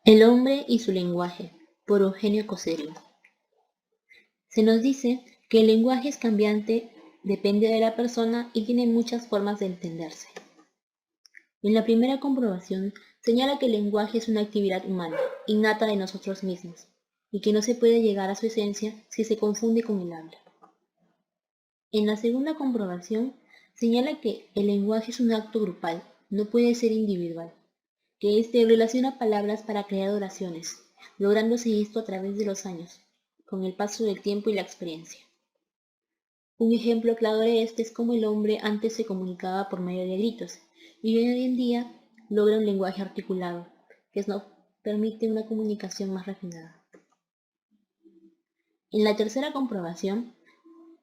El hombre y su lenguaje, por Eugenio Coserio. Se nos dice que el lenguaje es cambiante, depende de la persona y tiene muchas formas de entenderse. En la primera comprobación señala que el lenguaje es una actividad humana, innata de nosotros mismos, y que no se puede llegar a su esencia si se confunde con el habla. En la segunda comprobación señala que el lenguaje es un acto grupal, no puede ser individual, que éste relaciona palabras para crear oraciones, lográndose esto a través de los años, con el paso del tiempo y la experiencia. Un ejemplo claro de este es cómo el hombre antes se comunicaba por medio de gritos y hoy en día logra un lenguaje articulado, que nos permite una comunicación más refinada. En la tercera comprobación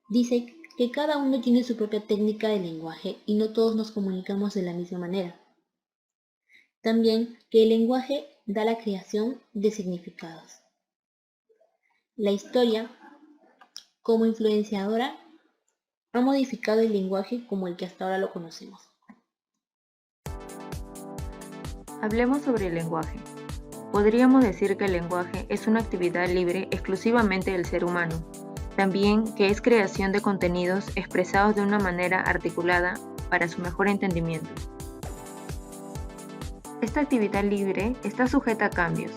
dice que cada uno tiene su propia técnica de lenguaje y no todos nos comunicamos de la misma manera. También que el lenguaje da la creación de significados. La historia, como influenciadora, ha modificado el lenguaje como el que hasta ahora lo conocemos. Hablemos sobre el lenguaje. Podríamos decir que el lenguaje es una actividad libre exclusivamente del ser humano, también que es creación de contenidos expresados de una manera articulada para su mejor entendimiento. Esta actividad libre está sujeta a cambios.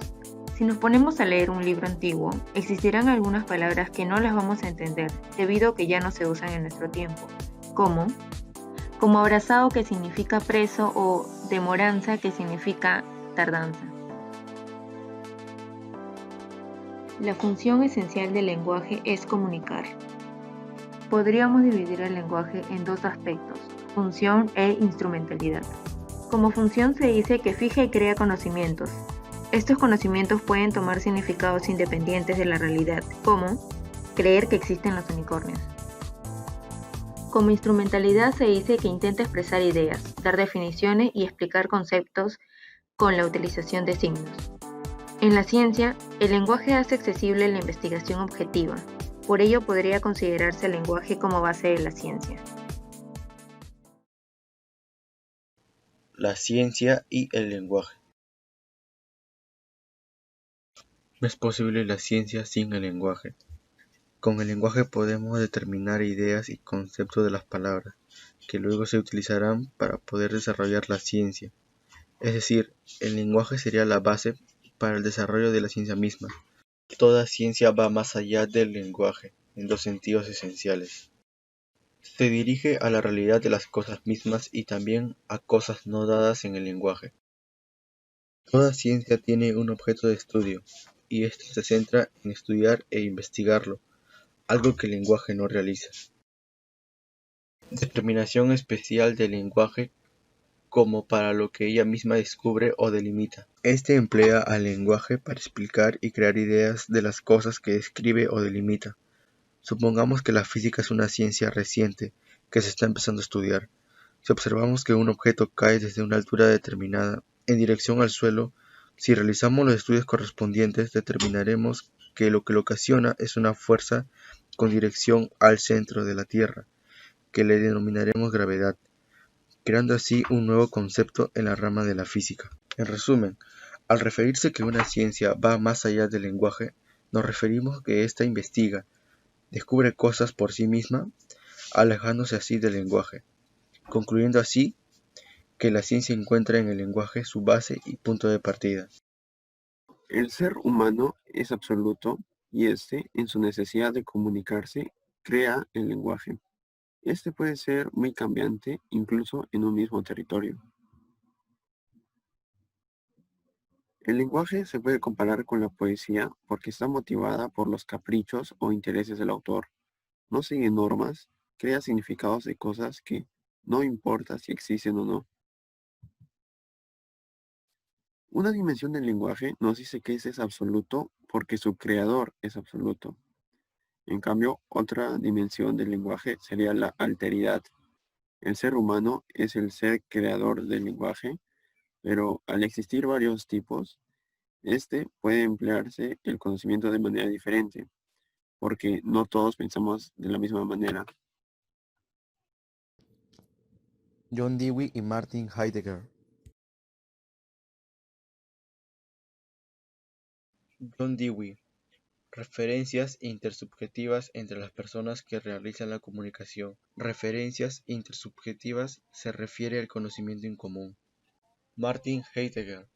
Si nos ponemos a leer un libro antiguo, existirán algunas palabras que no las vamos a entender, debido a que ya no se usan en nuestro tiempo, como abrazado, que significa preso, o demoranza, que significa tardanza. La función esencial del lenguaje es comunicar. Podríamos dividir el lenguaje en dos aspectos, función e instrumentalidad. Como función se dice que fija y crea conocimientos. Estos conocimientos pueden tomar significados independientes de la realidad, como creer que existen los unicornios. Como instrumentalidad se dice que intenta expresar ideas, dar definiciones y explicar conceptos con la utilización de signos. En la ciencia, el lenguaje hace accesible la investigación objetiva, por ello podría considerarse el lenguaje como base de la ciencia. La ciencia y el lenguaje. No es posible la ciencia sin el lenguaje. Con el lenguaje podemos determinar ideas y conceptos de las palabras, que luego se utilizarán para poder desarrollar la ciencia. Es decir, el lenguaje sería la base para el desarrollo de la ciencia misma. Toda ciencia va más allá del lenguaje, en dos sentidos esenciales. Se dirige a la realidad de las cosas mismas y también a cosas no dadas en el lenguaje. Toda ciencia tiene un objeto de estudio, y este se centra en estudiar e investigarlo, algo que el lenguaje no realiza. Determinación especial del lenguaje como para lo que ella misma descubre o delimita. Este emplea al lenguaje para explicar y crear ideas de las cosas que describe o delimita. Supongamos que la física es una ciencia reciente que se está empezando a estudiar. Si observamos que un objeto cae desde una altura determinada en dirección al suelo, si realizamos los estudios correspondientes, determinaremos que lo ocasiona es una fuerza con dirección al centro de la Tierra, que le denominaremos gravedad, creando así un nuevo concepto en la rama de la física. En resumen, al referirse que una ciencia va más allá del lenguaje, nos referimos a que ésta investiga, descubre cosas por sí misma, alejándose así del lenguaje, concluyendo así que la ciencia encuentra en el lenguaje su base y punto de partida. El ser humano es absoluto y en su necesidad de comunicarse, crea el lenguaje. Este puede ser muy cambiante, incluso en un mismo territorio. El lenguaje se puede comparar con la poesía porque está motivada por los caprichos o intereses del autor. No sigue normas, crea significados de cosas que no importa si existen o no. Una dimensión del lenguaje nos dice que ese es absoluto porque su creador es absoluto. En cambio, otra dimensión del lenguaje sería la alteridad. El ser humano es el ser creador del lenguaje, pero al existir varios tipos, puede emplearse el conocimiento de manera diferente, porque no todos pensamos de la misma manera. John Dewey y Martin Heidegger. John Dewey. Referencias intersubjetivas entre las personas que realizan la comunicación. Referencias intersubjetivas se refiere al conocimiento en común. Martin Heidegger.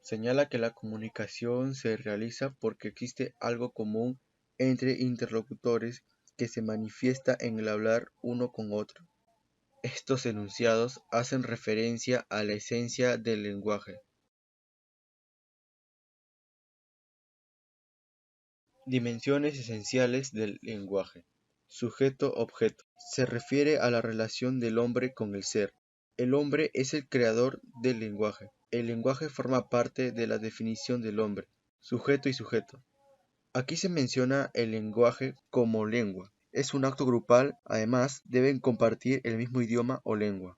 Señala que la comunicación se realiza porque existe algo común entre interlocutores que se manifiesta en el hablar uno con otro. Estos enunciados hacen referencia a la esencia del lenguaje. Dimensiones esenciales del lenguaje. Sujeto-objeto. Se refiere a la relación del hombre con el ser. El hombre es el creador del lenguaje. El lenguaje forma parte de la definición del hombre. Sujeto y sujeto. Aquí se menciona el lenguaje como lengua. Es un acto grupal, además deben compartir el mismo idioma o lengua.